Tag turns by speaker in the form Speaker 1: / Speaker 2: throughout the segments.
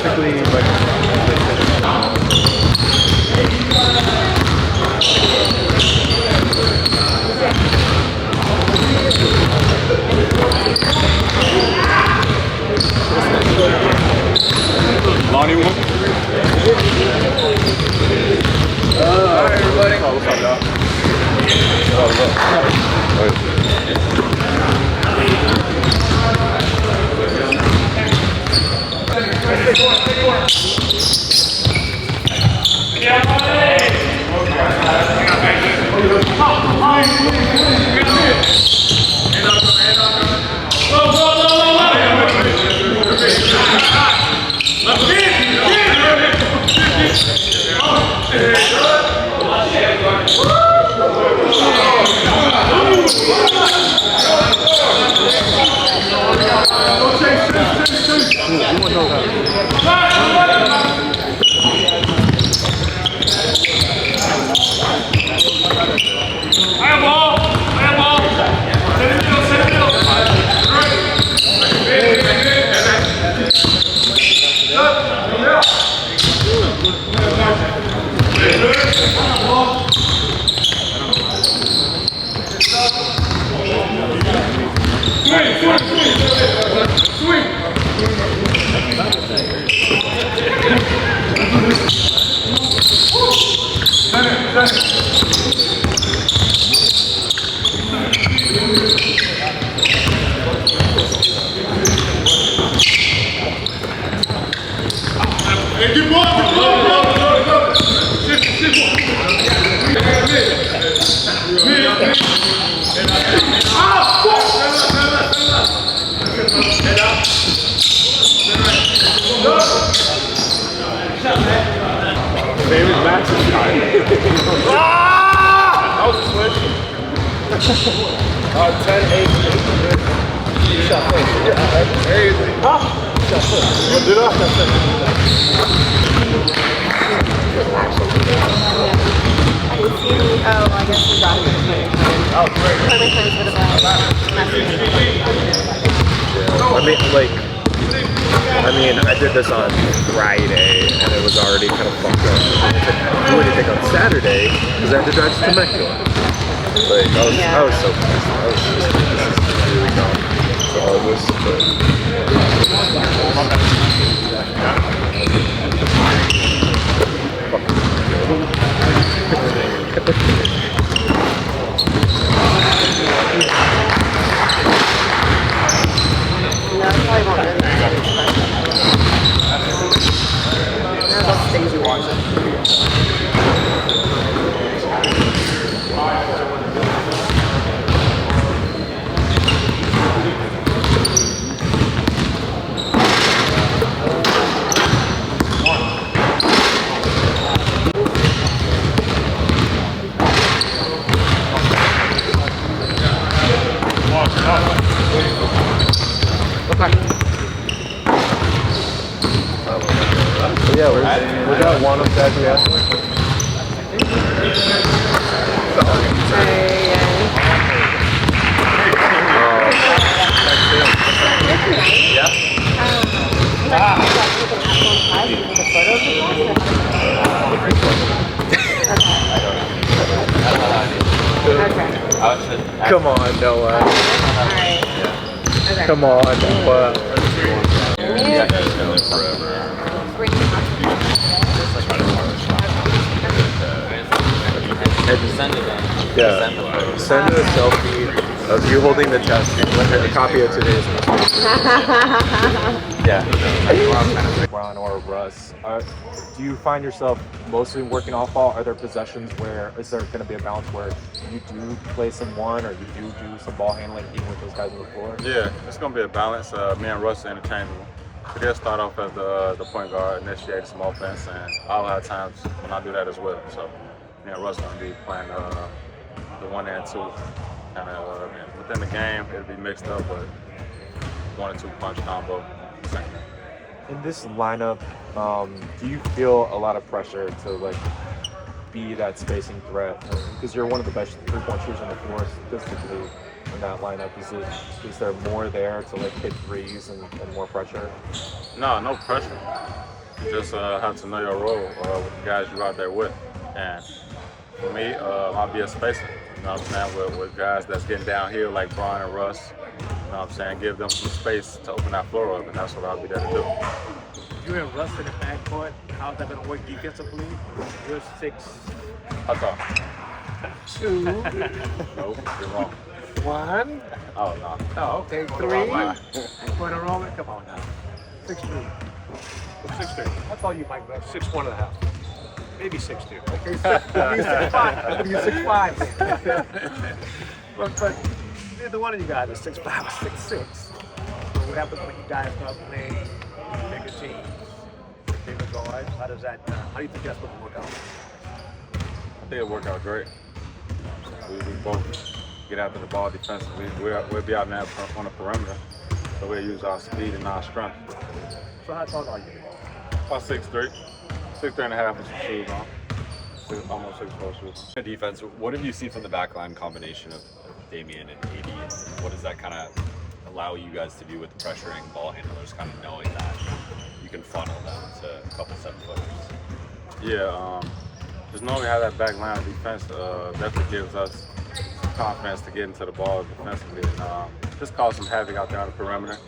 Speaker 1: basically like.
Speaker 2: Lonnie one. Hi everybody. Oh, what's up, y'all? Favorite match is time. That was a switch. 10-8. You shot first. Yeah, that's crazy. Huh? You shot first. What did I?
Speaker 3: Oh, I guess we got it.
Speaker 2: Oh, great.
Speaker 3: My friends would have
Speaker 1: I mean, I did this on Friday, and it was already kind of fucked up. I didn't do anything on Saturday, because I had to drive to Temecula. Like, I was so pissed. I was just, this is really dumb. So all this,
Speaker 3: things you watch.
Speaker 1: yeah, was that one of that we asked? Come on, Noah.
Speaker 3: Alright. Okay.
Speaker 1: Come on, Noah. Yeah. Send a selfie of you holding the chest with a copy of today's. Yeah. Ron or Russ, do you find yourself mostly working off ball? Are there possessions where is there going to be a balance where you do play some one or you do some ball handling even with those guys on the floor?
Speaker 2: Yeah, it's going to be a balance. Me and Russ are interchangeable. So they'll start off as the point guard, initiate some offense, and I'll have times when I do that as well. So me and Russ are going to be playing the 1 and 2. Kind of within the game, it'll be mixed up, but 1 and 2 punch combo. Same.
Speaker 1: In this lineup, do you feel a lot of pressure to like be that spacing threat? Because you're one of the best three-point shooters on the floor statistically in that lineup. Is there more there to like hit threes and more pressure?
Speaker 2: No pressure. You just have to know your role with the guys you're out there with. And for me, I'll be a spacer. You know what I'm saying? With guys that's getting downhill like Brian and Russ. You know what I'm saying? Give them some space to open that floor up, and that's what I'll be there to do.
Speaker 4: You and Russ in the backcourt, how's that going to work defensively? You're 6.
Speaker 2: How tall?
Speaker 4: 2.
Speaker 2: Nope, you're wrong.
Speaker 4: 1.
Speaker 2: Oh, no.
Speaker 4: Oh, okay. 3. Put a Roman, come on now. 6'3". 6'3". That's all you, Mike. 6'1.5". Maybe 6'2". Okay, 6'5". You're 6'5". But neither one of you guys are 6'5" or 6'6". So what happens when you guys start playing bigger teams? Bigger guards? How do you think that's going to work out?
Speaker 2: I think it'll work out great. We both get after the ball defensively. We'll be out there on the perimeter, so we'll use our speed and our strength.
Speaker 4: So how tall are you?
Speaker 2: About 6'3", 6'3.5" with some shoes on. Almost 6'4" shoes.
Speaker 5: The defense, what have you seen from the backline combination of Damian and AD? What does that kind of allow you guys to do with pressuring ball handlers, kind of knowing that you can funnel them to a couple 7-footers?
Speaker 2: Yeah, just knowing we have that back line of defense definitely gives us some confidence to get into the ball defensively and just cause some havoc out there on the perimeter.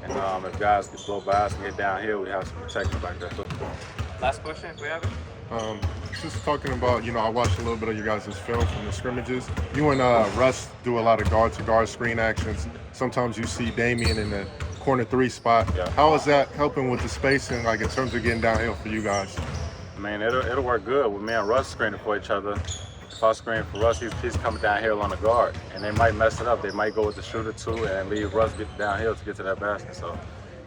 Speaker 2: And if guys can blow by us and get downhill, we have some protection back there.
Speaker 4: Last question, if we have it.
Speaker 6: Just talking about, I watched a little bit of you guys' film from the scrimmages. You and Russ do a lot of guard-to-guard screen actions. Sometimes you see Damian in the corner 3 spot.
Speaker 2: Yeah.
Speaker 6: How is that helping with the spacing, like in terms of getting downhill for you guys?
Speaker 2: I mean, it'll work good with me and Russ screening for each other. If I screen for Russ, he's coming downhill on the guard, and they might mess it up. They might go with the shooter too and leave Russ get downhill to get to that basket. So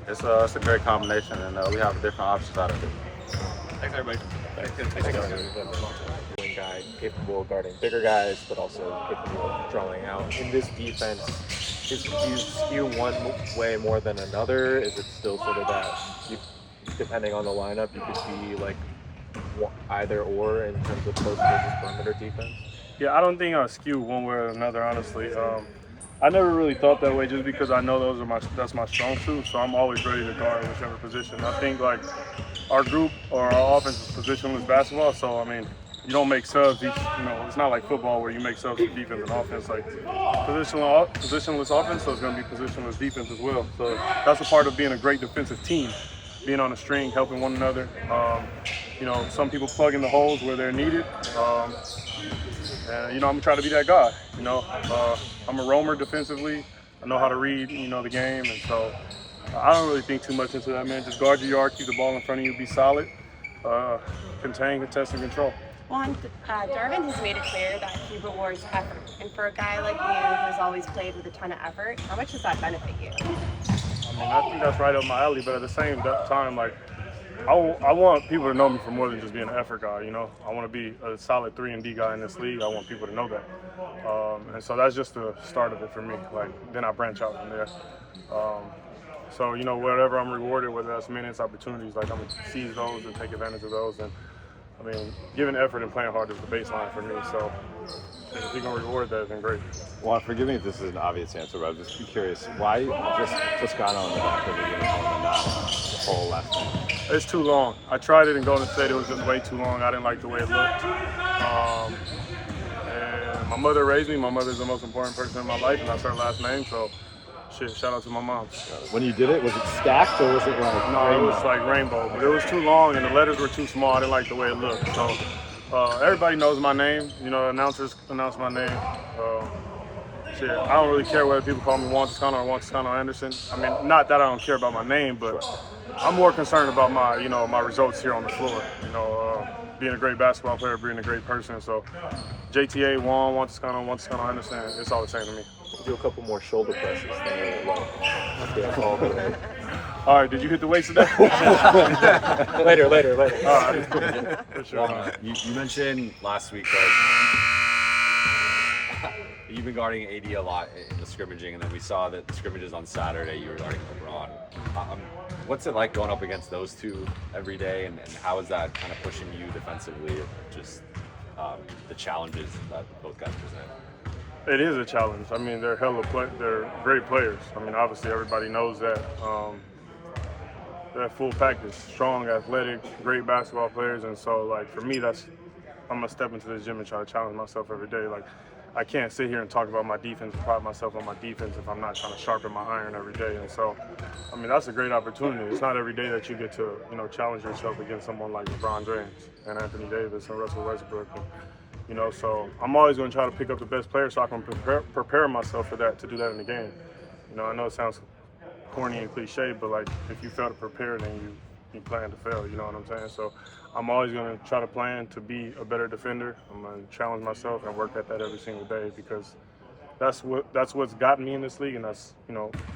Speaker 2: it's a great combination, and we have different options out of it.
Speaker 5: Thanks, everybody.
Speaker 1: Guy capable of guarding bigger guys, but also capable of drawing out. In this defense, do you skew one way more than another? Is it still sort of that, depending on the lineup, you could be like either or in terms of post versus perimeter defense?
Speaker 7: Yeah, I don't think I skew one way or another, honestly. I never really thought that way just because I know that's my strong suit, so I'm always ready to guard whichever position. I think like our group or our offense is positionless basketball, so I mean, you don't make subs. It's not like football where you make subs for defense and offense. Like positionless offense, so it's going to be positionless defense as well. So that's a part of being a great defensive team, being on a string, helping one another. Some people plug in the holes where they're needed. And I'm gonna try to be that guy. I'm a roamer defensively. I know how to read, the game, and so I don't really think too much into that, man. Just guard your yard, keep the ball in front of you, be solid, contain, contest, and control.
Speaker 3: Juan, Darvin has made it clear that he rewards effort. And for a guy like you who's always played with a ton of effort, how much does that benefit you?
Speaker 7: I think that's right up my alley, but at the same time, like, I want people to know me for more than just being an effort guy, I want to be a solid 3 and D guy in this league. I want people to know that. And so that's just the start of it for me. Like, then I branch out from there. So, whatever I'm rewarded, whether that's minutes, opportunities, like I'm going to seize those and take advantage of those. And I mean, giving effort and playing hard is the baseline for me. So if you're going to reward that, then great.
Speaker 5: Juan, forgive me if this is an obvious answer, but I'm just curious. Why just Toscano on the back of the uniform and not the whole last name?
Speaker 7: It's too long. I tried it in Golden State. It was just way too long. I didn't like the way it looked. And my mother raised me. My mother's the most important person in my life, and that's her last name. So, shout out to my mom.
Speaker 5: When you did it, was it stacked or was it like
Speaker 7: No,
Speaker 5: rainbow?
Speaker 7: it was like rainbow. But it was too long, and the letters were too small. I didn't like the way it looked. So, everybody knows my name. Announcers announce my name. I don't really care whether people call me Juan Toscano or Juan Toscano Anderson. I mean, not that I don't care about my name, but I'm more concerned about my, my results here on the floor. Being a great basketball player, being a great person. So, JTA, Juan Toscano Anderson, it's all the same to me.
Speaker 1: Do a couple more shoulder presses.
Speaker 7: All right, did you hit the weights today?
Speaker 1: Later.
Speaker 7: All right. For sure.
Speaker 5: You mentioned last week that you've been guarding AD a lot in the scrimmaging, and then we saw that the scrimmages on Saturday you were guarding LeBron. What's it like going up against those two every day, and how is that kind of pushing you defensively, just the challenges that both guys present?
Speaker 7: It is a challenge. I mean, they're great players. I mean, obviously everybody knows that. that full package, strong, athletic, great basketball players. And so, like, for me, I'm gonna step into the gym and try to challenge myself every day. Like, I can't sit here and talk about my defense and pride myself on my defense if I'm not trying to sharpen my iron every day. And so, I mean, that's a great opportunity. It's not every day that you get to, challenge yourself against someone like LeBron James and Anthony Davis and Russell Westbrook. And, so I'm always going to try to pick up the best player so I can prepare myself for that, to do that in the game. I know it sounds corny and cliche, but, like, if you fail to prepare, then you plan to fail, you know what I'm saying? So I'm always going to try to plan to be a better defender. I'm going to challenge myself and work at that every single day, because that's what's gotten me in this league, and that's,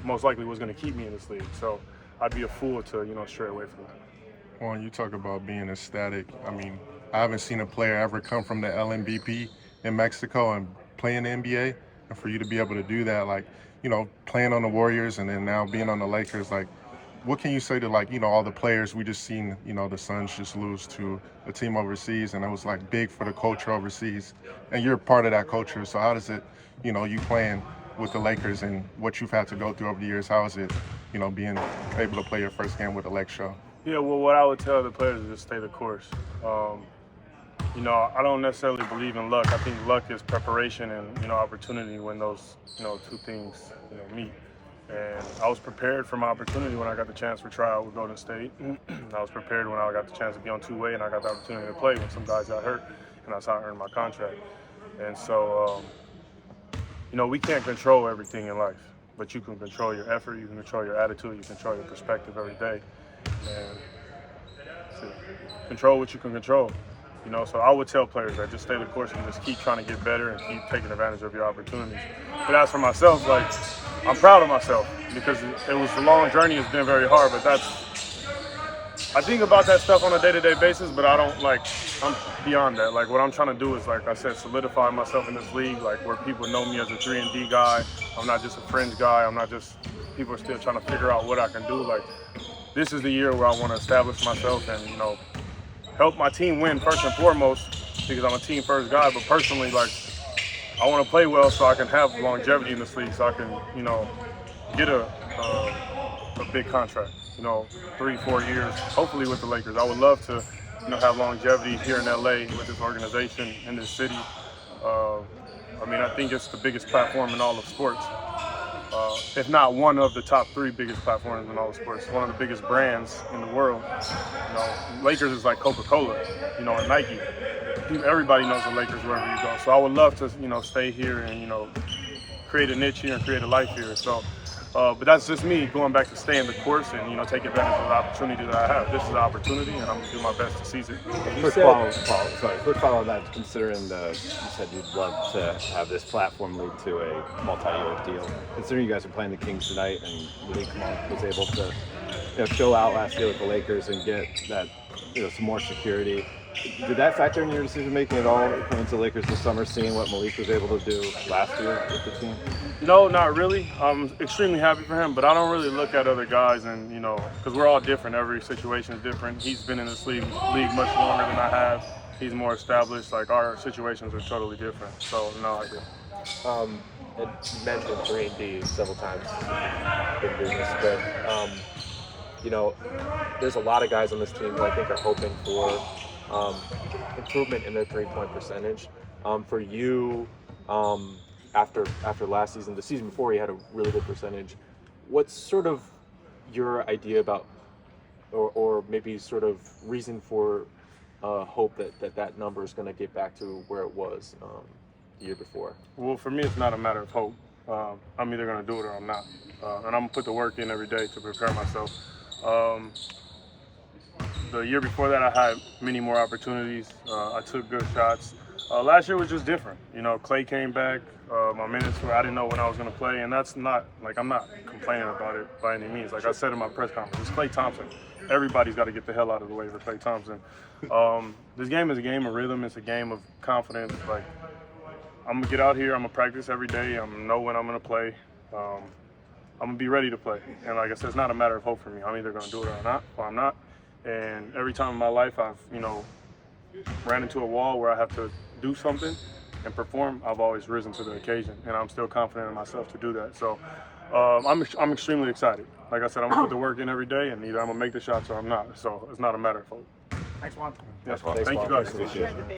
Speaker 7: most likely what's going to keep me in this league. So I'd be a fool to, stray away from that.
Speaker 6: Juan, you talk about being ecstatic. I mean, I haven't seen a player ever come from the LMVP in Mexico and play in the NBA. And for you to be able to do that, like, playing on the Warriors and then now being on the Lakers, like, what can you say to, like, all the players? We just seen, the Suns just lose to a team overseas, and it was, like, big for the culture overseas. And you're part of that culture. So how does it, you playing with the Lakers and what you've had to go through over the years, how is it, being able to play your first game with the Lake Show?
Speaker 7: Yeah, well, what I would tell the players is just stay the course. I don't necessarily believe in luck. I think luck is preparation and, opportunity when those, two things, meet. And I was prepared for my opportunity when I got the chance for tryout with Golden State. I was prepared when I got the chance to be on two-way and I got the opportunity to play when some guys got hurt, and that's how I earned my contract. And so, we can't control everything in life, but you can control your effort, you can control your attitude, you can control your perspective every day. And control what you can control. So I would tell players that just stay the course and just keep trying to get better and keep taking advantage of your opportunities. But as for myself, like, I'm proud of myself because it was a long journey. It's been very hard, but I think about that stuff on a day-to-day basis, but I'm beyond that. Like, what I'm trying to do is, like I said, solidify myself in this league, like, where people know me as a 3-and-D guy. I'm not just a fringe guy. I'm not just, people are still trying to figure out what I can do. Like, this is the year where I want to establish myself and, help my team win first and foremost, because I'm a team first guy. But personally, like, I want to play well so I can have longevity in this league, so I can, get a big contract, 3-4 years, hopefully with the Lakers. I would love to, have longevity here in LA with this organization in this city. I think it's the biggest platform in all of sports. If not one of the top 3 biggest platforms in all of sports, one of the biggest brands in the world. Lakers is like Coca-Cola, and Nike. Everybody knows the Lakers wherever you go. So I would love to, stay here and, create a niche here and create a life here. So, but that's just me going back to stay in the course and, take advantage of the opportunity that I have. This is an opportunity, and I'm going to do my best to seize it.
Speaker 8: Quick follow on that, considering you said you'd love to have this platform lead to a multi-year deal. Considering you guys are playing the Kings tonight and Malik was able to show out last year with the Lakers and get that some more security. Did that factor in your decision making at all coming to the Lakers this summer, seeing what Malik was able to do last year with the team?
Speaker 7: No, not really. I'm extremely happy for him, but I don't really look at other guys and, because we're all different. Every situation is different. He's been in this league much longer than I have. He's more established. Like, our situations are totally different. So, no idea.
Speaker 1: You mentioned 3-and-D several times in business, but, there's a lot of guys on this team who I think are hoping for improvement in their three-point percentage. For you, after last season, the season before, you had a really good percentage. What's sort of your idea about, or maybe sort of reason for hope that number is going to get back to where it was the year before?
Speaker 7: Well, for me, it's not a matter of hope. I'm either going to do it or I'm not. And I'm going to put the work in every day to prepare myself. The year before that, I had many more opportunities. I took good shots. Last year was just different. Clay came back. My minutes were, I didn't know when I was going to play, and that's not, like, I'm not complaining about it by any means. Like I said in my press conference, it's Klay Thompson. Everybody's got to get the hell out of the way for Klay Thompson. This game is a game of rhythm. It's a game of confidence. Like, I'm going to get out here. I'm going to practice every day. I'm going to know when I'm going to play. I'm going to be ready to play. And like I said, it's not a matter of hope for me. I'm either going to do it or I'm not. And every time in my life I've, ran into a wall where I have to do something, and perform, I've always risen to the occasion, and I'm still confident in myself to do that. So I'm extremely excited. Like I said, I'm gonna put the work in every day, and either I'm gonna make the shots or I'm not. So it's not a matter of hope.
Speaker 4: Thanks, Juan.
Speaker 7: Yes,
Speaker 5: Juan.
Speaker 7: thank you guys.
Speaker 5: Appreciate it.